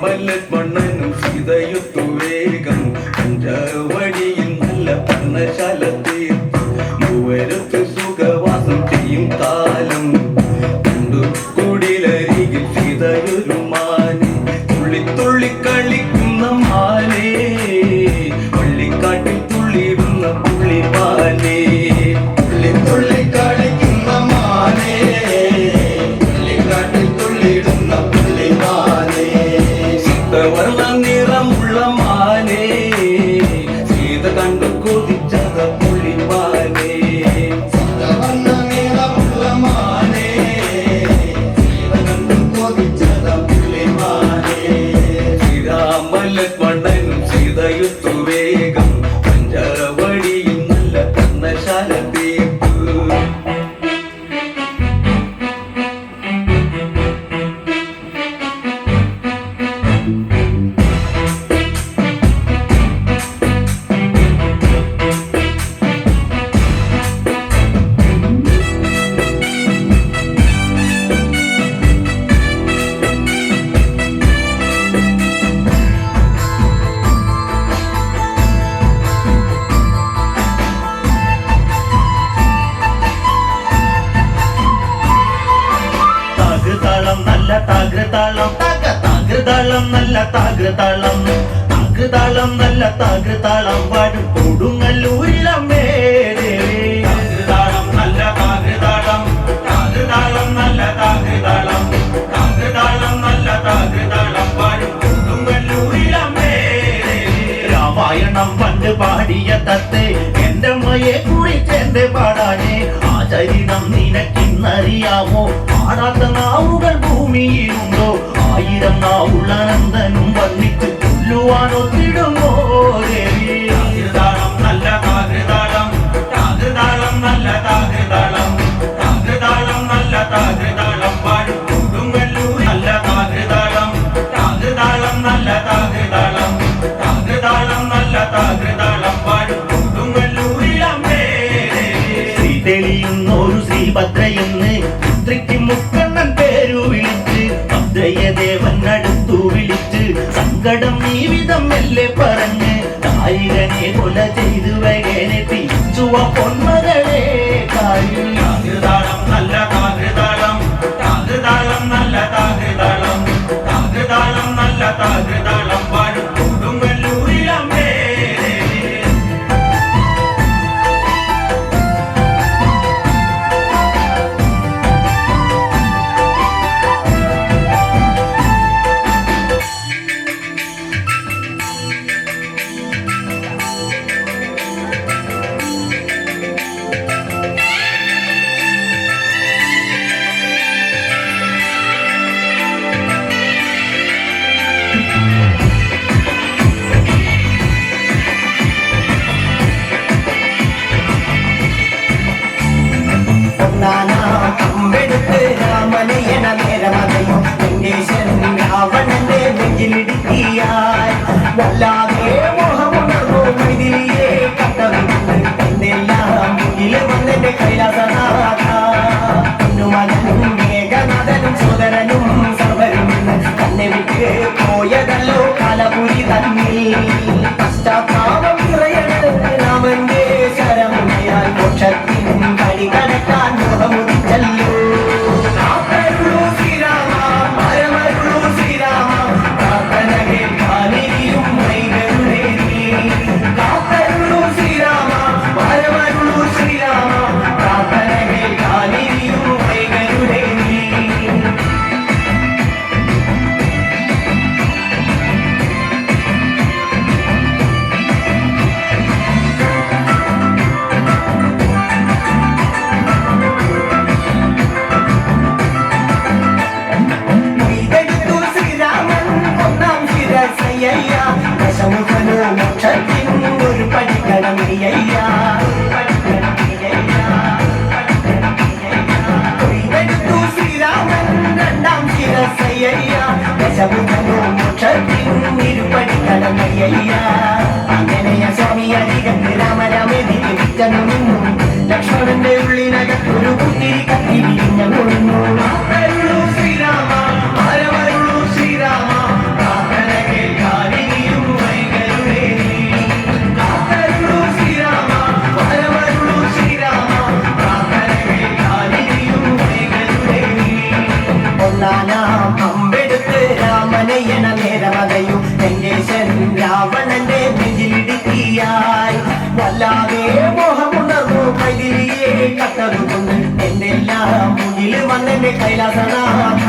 ശ്രീരാമലക്ഷ്മണനും സീതയുത്തു വേഗം പഞ്ചവടിയിൽ നല്ല പർണശാല തീർത്തു മൂവരത്ത് സുഖവാസം ചെയ്യും കാലം കണ്ടു കുടിലരികിൽ സീതയൊരു മാനെ തുള്ളി തുള്ളി കളിക്കുന്ന മാനേ പള്ളിക്കാട്ടിൽ തുള്ളിടുന്ന പുള്ളിമാനേ തുള്ളി തുള്ളി കളിക്കുന്ന മാനേ പള്ളിക്കാട്ടിൽ തുള്ളിടുന്ന പുള്ളിമാനേ വർണ്ണ നിറമുള്ള മാനേ സീത കണ്ടു കൊതിച്ചത പുള്ളിമാനേ വർണ്ണ നിറമുള്ള മാനേ സീത കണ്ടു കൊതിച്ചത പുള്ളിമാനേ ശ്രീരാമലക്ഷ്മണനും സീതയുത്തു വേഗം പഞ്ചവടിയിൽ നല്ല പർണശാല തീർത്തു താകൃതാളം നല്ല താകൃതാളം താകൃതാളം നല്ല താകൃതാളം പാടും കൊടുങ്ങല്ലൂരിലമ്മേ താകൃതാളം നല്ല താകൃതാളം താകൃതാളം നല്ല താകൃതാളം താകൃതാളം നല്ല താകൃതാളം പാടും കൊടുങ്ങല്ലൂരിലമ്മേ രാമായണം പണ്ട് പാടിയ തത്തെ എന്റെ അമ്മയെ കുറിച്ചെന്റെ പാടാനേ ആ ചരിതം നിനക്കിന്നറിയാമോ പാടാത്ത നാവുകൾ ഭൂമിയിലുണ്ടോ ആയിരം നാവുള്ള നന്ദനും വന്നിട്ട് കൊല്ലുവാനൊത്തിടുമോ ദേവി താകൃതാളം നല്ല താകൃതാളം താകൃതാളം നല്ല താകൃതാളം താകൃതാളം നല്ല താകൃതാളം പാടും കൊടുങ്ങല്ലൂർ നല്ല താകൃതാളം താകൃതാളം നല്ല താകൃതാളം താകൃതാളം നല്ല താകൃതാളം പാടും കൊടുങ്ങല്ലൂരിലമ്മേ ശ്രീ തെളിയുന്നൊരു ശ്രീഭദ്രയെന്ന് പുത്രിക്ക് മുക്കണ്ണൻ പേരു വിളിച്ച് ഭദ്രയദേവൻ അടുത്തു വിളിച്ച് സങ്കടം ഈ വിധം മെല്ലെ പറഞ്ഞ് നായികനെ കൊല ചെയ്തു വകനെ തിരിച്ചുവ പൊന്മകളെ താകൃതാളം നല്ല താകൃതാളം താകൃതാളം നല്ല താകൃതാളം താകൃതാളം നല്ല താകൃതാളം പാടും കൊടുങ്ങല്ലൂരിലമ്മേ രാമനയന നേരമതയോ രാവണന്റെ നെഞ്ചിലിടുക്കിയാൽ വല്ലാതെ മോഹമുണർന്നു മൈഥിലിയെ കണ്ടറിഞ്ഞ് എന്നെല്ലാം മുന്നിലെ വന്നെന്റെ കൈലാസനാഥനും മേഘനാഥനും സോദരനും സർവരും തന്നെ വിട്ട് പോയതല്ലോ കാലപുരി തന്നിൽ പശ്ചാത്താപം നിറയണ രാമന്റെ ശരമുയാൽ മോക്ഷത്തിൻ വഴി കടക്കാൻ മുഖമുദിച്ചല്ലോ ഒരു പഠിക്കണം ശ്രീരാമൻ രണ്ടാം ശിരസയ്യ ദശമുഖനോ മോക്ഷത്തിൻ ഇരുപടിക്കണം അങ്ങനെയ സ്വാമി അധികം രാമരാമേതി ലക്ഷ്മണന്റെ ഉള്ളിനകത്തൊരു കുത്തിരി കത്തി വിരിഞ്ഞു ശ്രീരാമ ശ്രീരാമ വല്ലാതെ മോഹമുണർന്നു മൈതിരിയെ കട്ടതുകൊണ്ട് എന്തെല്ലാം മുന്നിൽ വന്നെന്റെ കൈലാസനാഥ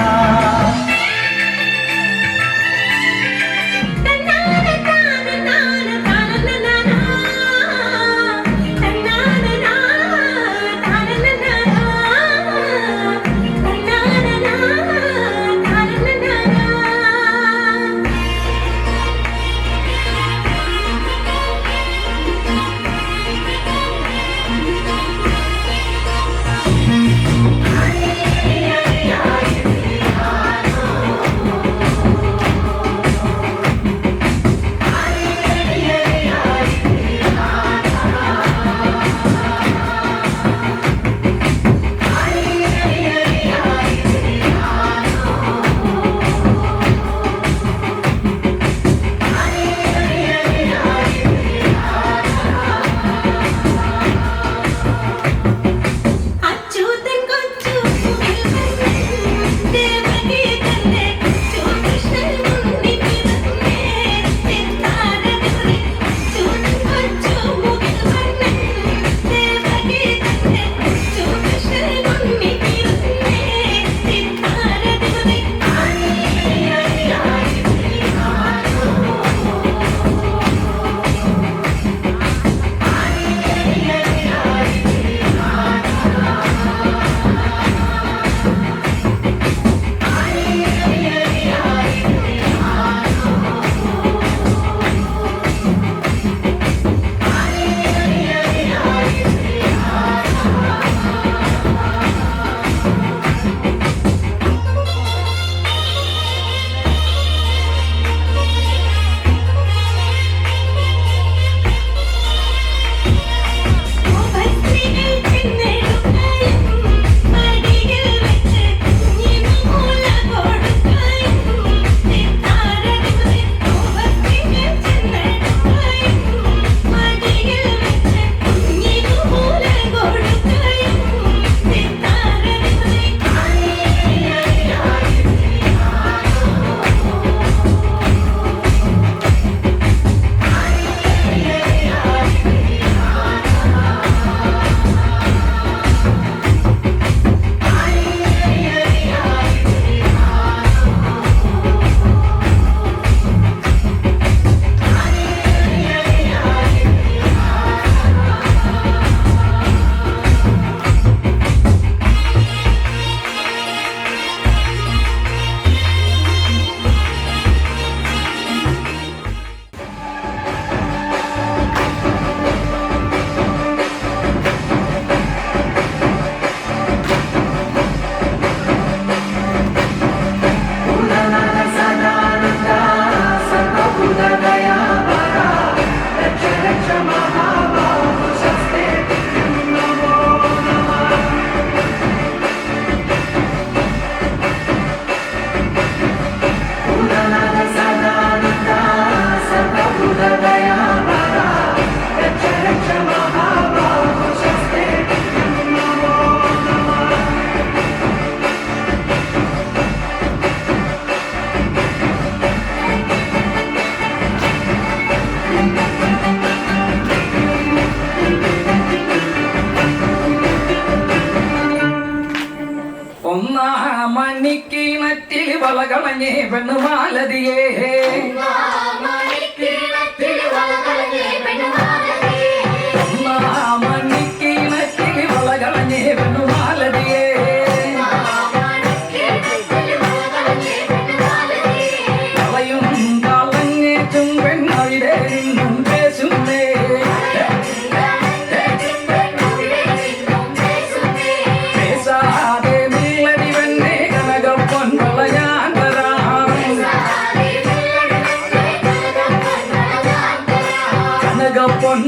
മണിക്കിണറ്റിൽ വളകളഞ്ഞേ പെണ്ണുമാലതിയേ മണിക്കിണറ്റിൽ വളകളഞ്ഞേ പെണ്ണുമാലതിയേ കളയും കളഞ്ഞേറ്റും പെണ്ണവിടെ നിന്നും പേശുന്നേ പേശാതെ മില്ലടി വെണ്ണേ കനകപ്പൊൻ വളയാൻ വരാം കനകപ്പൊൻ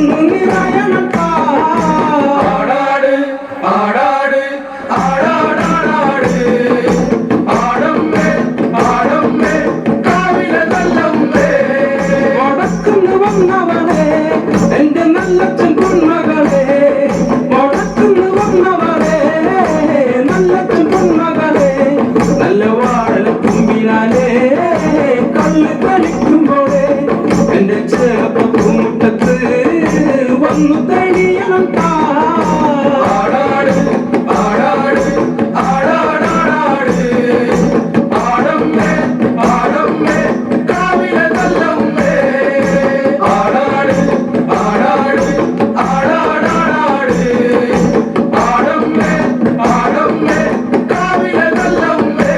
കണ്ണു നിറയണട്ടാ. ആടാട് ആടാട് ആടാടാടാട് ആടമ്മേ ആടമ്മേ കാവിലെ നല്ലമ്മേ. വടക്കുന്ന് വന്നവളെ എന്റെ നല്ലച്ഛൻ പൊന്മകളെ, വടക്കുന്ന് വന്നവളെ നല്ലച്ഛൻ പൊന്മകളെ, നല്ല വാഴല കുമ്പിനാലേ കള്ള് കളിക്കുമ്പോഴേ എന്റെ ചേർപ്പൂമുറ്റത്ത് വന്നു തണിയണം താ. ആടാട് ആടാട് ആടാടാടാട് ആടമ്മേ ആടമ്മേ കാവിലെ നല്ലമ്മേ. ആടാട് ആടാട് ആടാടാടാട് ആടമ്മേ ആടമ്മേ കാവിലെ നല്ലമ്മേ.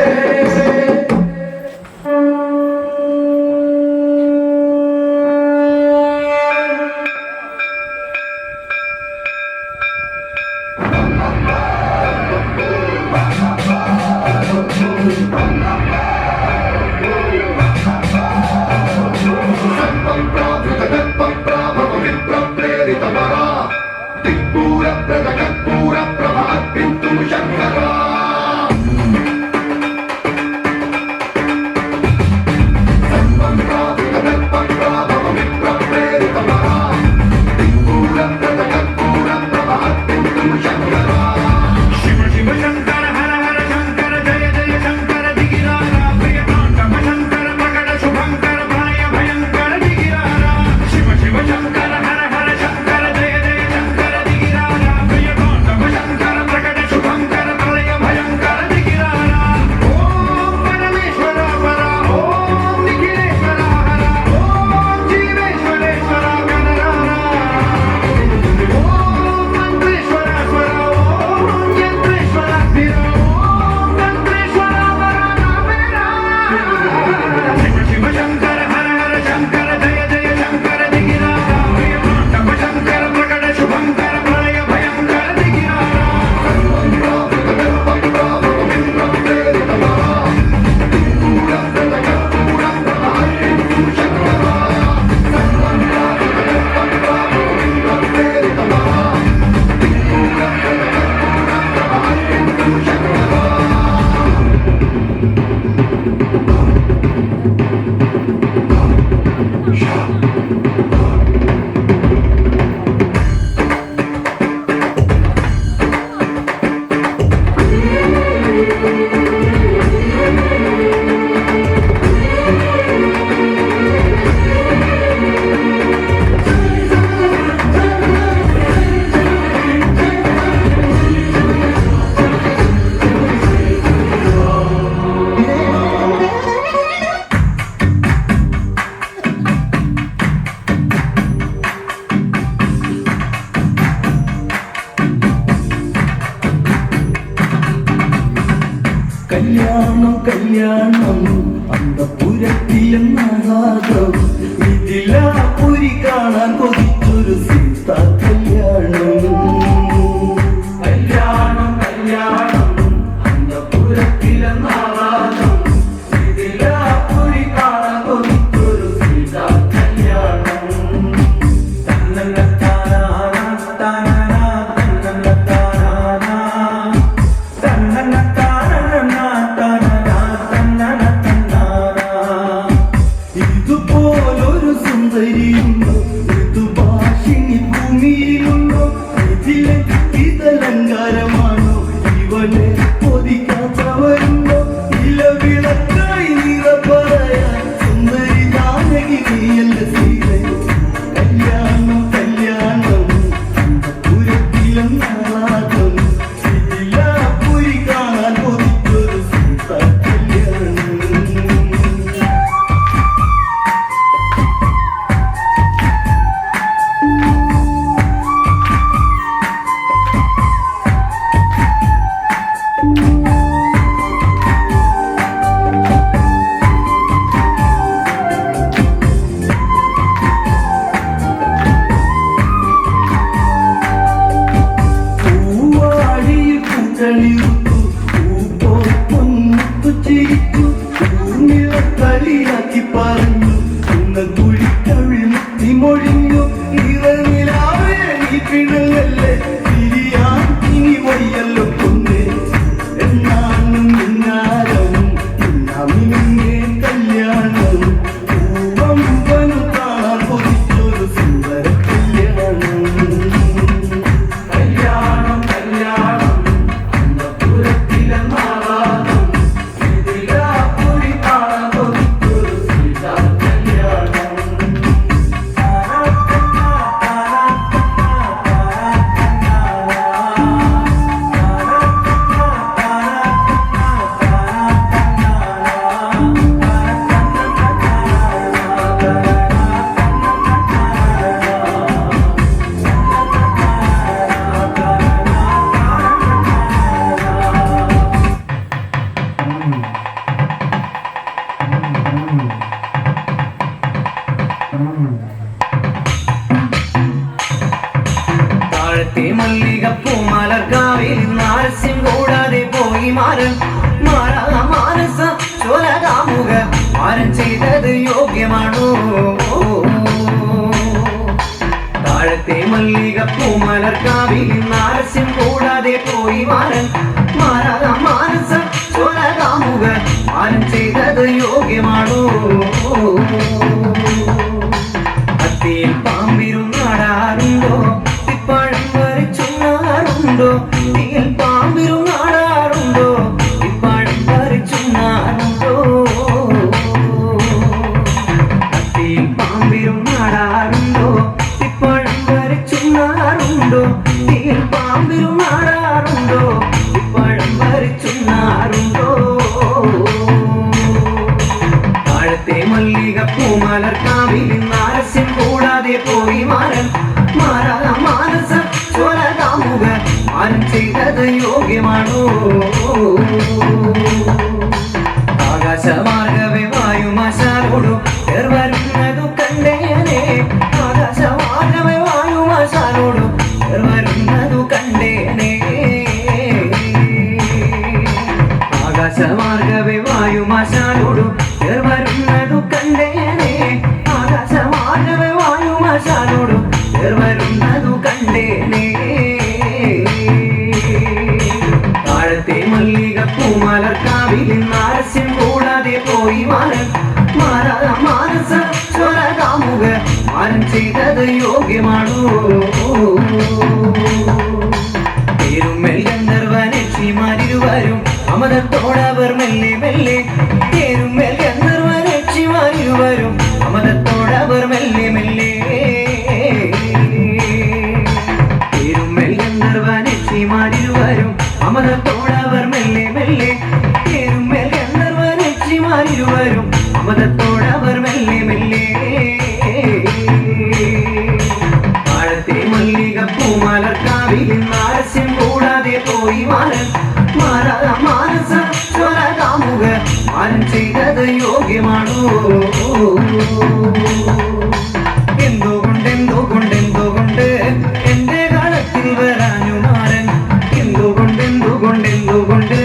കല്യാണം കല്യാണം അന്തപുരത്തിലെന്നാകാതം ഇതിലാ പുരി കാണാൻ കൊതിച്ചൊരു സീത കല്യാണം. കല്യാണം കല്യാണം അന്തപുരത്തിലെന്നാകാതം ഇതിലാ പുരി കാണാൻ കൊതിച്ചൊരു സീത കല്യാണം. തന്നത്താനാ താനാ തന്നത്താനാ തന്നത്താനാ ഇതുപോലൊരു സുന്ദരിയുണ്ടോ? ഇതുപാ താഴത്തെ മല്ലികപ്പൂ മലർക്കാവിൽ നാരസ്യം കൂടാതെ പോയി മാരൻ മാറാ മാനസ ചോലകാമുക മാരൻ ചെയ്തത് യോഗ്യമാണോ താഴത്തെ മല്ലികപ്പൂ മലർക്കാവിൽ നാരസ്യം കൂടാതെ പോയി മാരൻ മാറാ മാനസ ചോലകാമുക മാരൻ ചെയ്തത് യോഗ്യമാണോ അത്തിയിൽ പാമ്പിരുന്നാടാറുണ്ടോ ഇപ്പഴം വരച്ചുണ്ണാറുണ്ടോ തീയിൽ പാമ്പിരുന്നാടാറുണ്ടോ ഇപ്പഴം വരച്ചുണ്ണാറുണ്ടോ അത്തിയിൽ പാമ്പിരുന്നാടാറുണ്ടോ ഇപ്പഴം വരച്ചുണ്ണാറുണ്ടോ തീയിൽ പാമ്പിരുന്നാടാറുണ്ടോ ഇപ്പഴം വരച്ചുണ്ണാറുണ്ടോ താഴത്തെ മല്ലികപ്പൂ മലർക്കാവിൽ നാരസ്യം കൂടാതെ പോയി മാരൻ മാറാ മാനസ ചോലകാമുക മാരൻ ചെയ്തത് യോഗ്യമാണോ ആകാശമാർഗവേ വായുമാശാലോടു വരുന്നതു കണ്ടേനെ ആകാശമാർഗവേ വായുമാശാലോടു വരുന്നതു കണ്ടേനെ ആകാശമാർഗവേ വായുമാശാലോടു വരുന്നതു കണ്ടേനെ ആകാശമാർഗവേ വായുമാശാലോടു വരുന്നതു കണ്ടേനെ താഴത്തെ മല്ലികപ്പൂ മലർക്കാവിൽ നാരസ്യം കൂടാതെ പോയി മാരൻ മാറാ മാനസ ചോലകാമുക മാരൻ ചെയ്തത് യോഗ്യമാണോ പേരുമേൽ ഗന്ധർവനക്ഷിമാരിരുവരും അമതത്തോടവർ മെല്ലെ മെല്ലെ പേരുമേൽ ഗന്ധർവനക്ഷിമാരിരുവരും അമതത്തോടവർ മെല്ലെ മെല്ലെ പേരുമേൽ ഗന്ധർവനക്ഷിമാരിരുവരും അമതത്തോടവർ മെല്ലെ മെല്ലെ പേരുമേൽ ഗന്ധർവനക്ഷിമാരിരുവരും അമതത്തോടവർ മെല്ലെ മെല്ലെ താഴത്തെ മല്ലികപ്പൂ മലർക്കാവിൽ നാരസ്യം കൂടാതെ പോയി മാരൻ മാറാ മാനസ ചോലകാമുക മാരൻ ചെയ്തത് യോഗ്യമാണോ എന്തുകൊണ്ട് എന്റെ കാലത്തിൽ വരാനു മാരൻ എന്തുകൊണ്ട്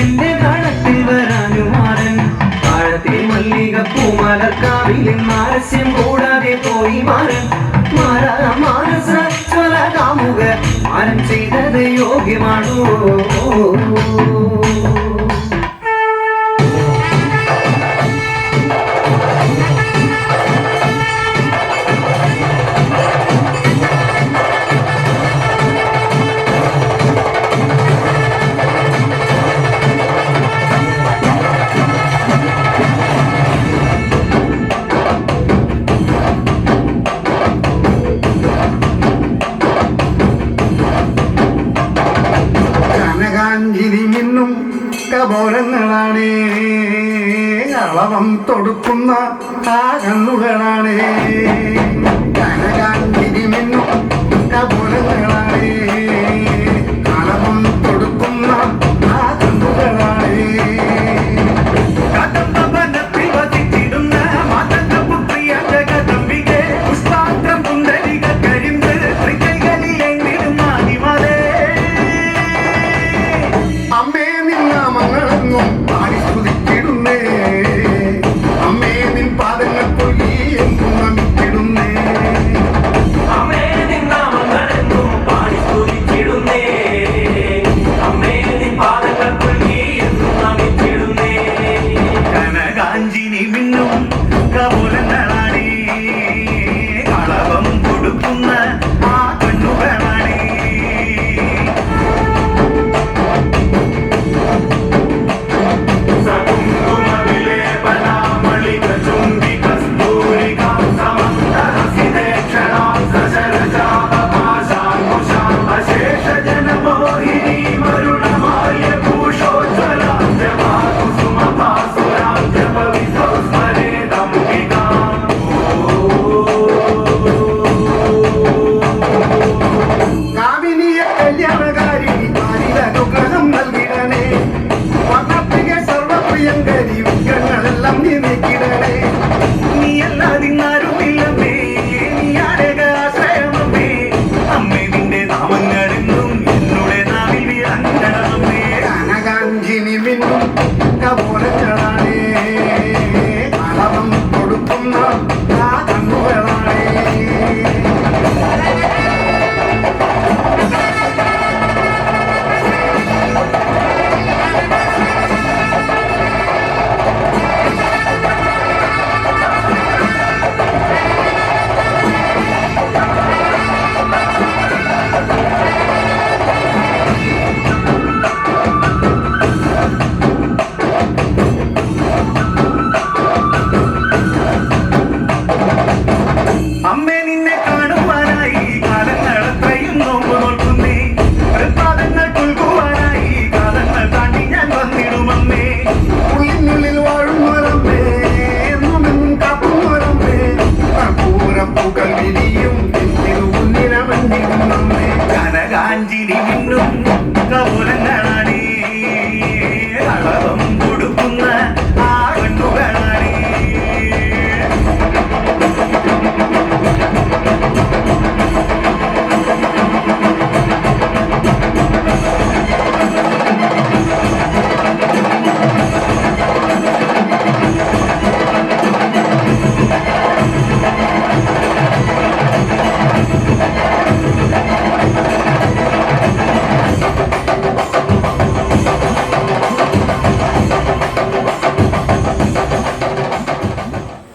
എന്റെ കാലത്തിൽ വരാനു മാരൻ താഴത്തെ മല്ലികപ്പൂ മലർക്കാവിൽ നാരസ്യം കൂടാതെ പോയി മാരൻ മാറാ മാനസ ചോലകാമുക മാരൻ ചെയ്തത് യോഗ്യമാണോ കനകാഞ്ചിരി മിന്നും കപോലങ്ങളാണ് അളവം തൊടുക്കുന്ന ആ കണ്ണുകളാണ് കനകാഞ്ചിരി മിന്നും കപോലങ്ങളാണ് അളവം തൊടുക്കുന്ന ആ കണ്ണുകളാണ് കദംബവനത്തിൽ വസിച്ചിടുന്ന മാതംഗപുത്രിയ ജഗദംബികെ പുഷ്പാന്തം പുണ്ടരിക കരിമ്പ് തൃക്കൈകളിലെങ്കിലും ആദിമതേ അമ്മേ നിന്നാമങ്ങളെന്നും പാടി സ്തുതിച്ചിടുന്നേ അമ്മേ നിൻ പാദങ്ങൾ പൊഴി എന്നും നമിച്ചിടുന്നേ അമ്മേ കൊഞ്ചിനി മിന്നും കൗലങ്ങളാണേ അളവം കൊടുക്കുന്ന ആ കണ്ണുകളാണേ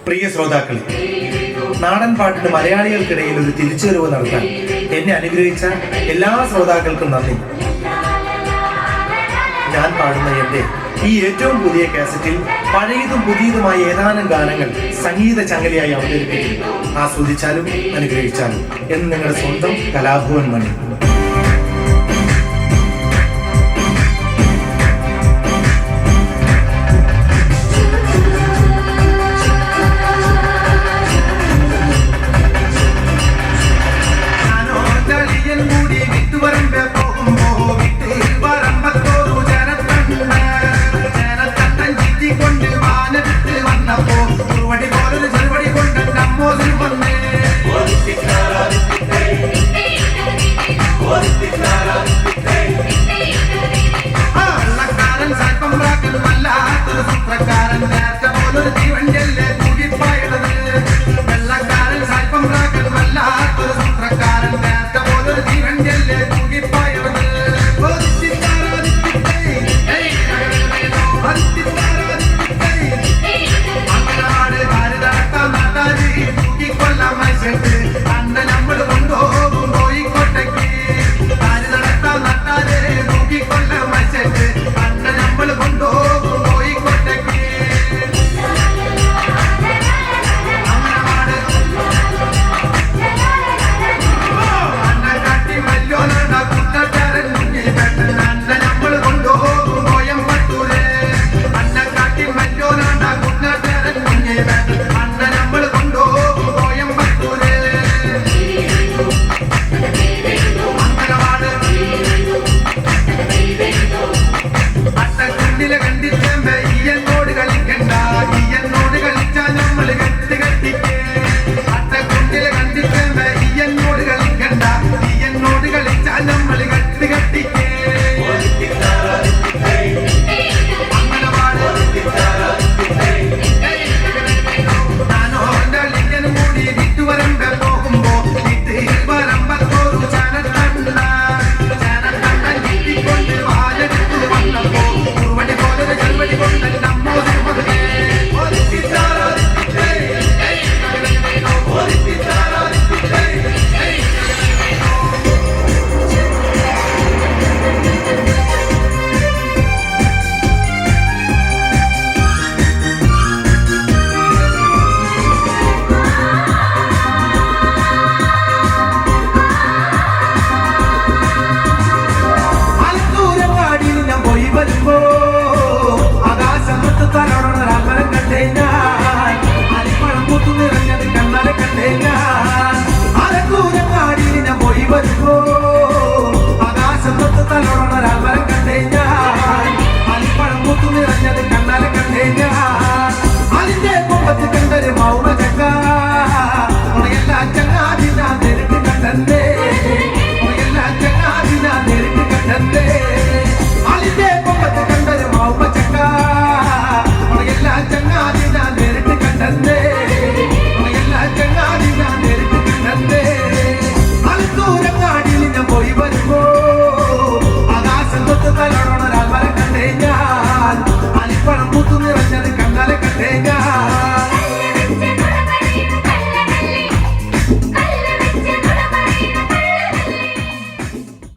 പ്രിയ ശ്രോതാക്കളെ, നാടൻ പാട്ടിന് മലയാളികൾക്കിടയിൽ ഒരു തിരിച്ചുവരവ് നടത്താൻ എന്നെ അനുഗ്രഹിച്ച എല്ലാ ശ്രോതാക്കൾക്കും നന്ദി. ഞാൻ പാടുന്ന എൻ്റെ ഈ ഏറ്റവും പുതിയ കാസറ്റിൽ പഴയതും പുതിയതുമായ ഏതാനും ഗാനങ്ങൾ സംഗീത ചങ്ങലയായി അവതരിപ്പിക്കും. ആസ്വദിച്ചാലും അനുഗ്രഹിച്ചാലും എന്ന് നിങ്ങളുടെ സ്വന്തം കലാഭവൻ മണി. Let's go.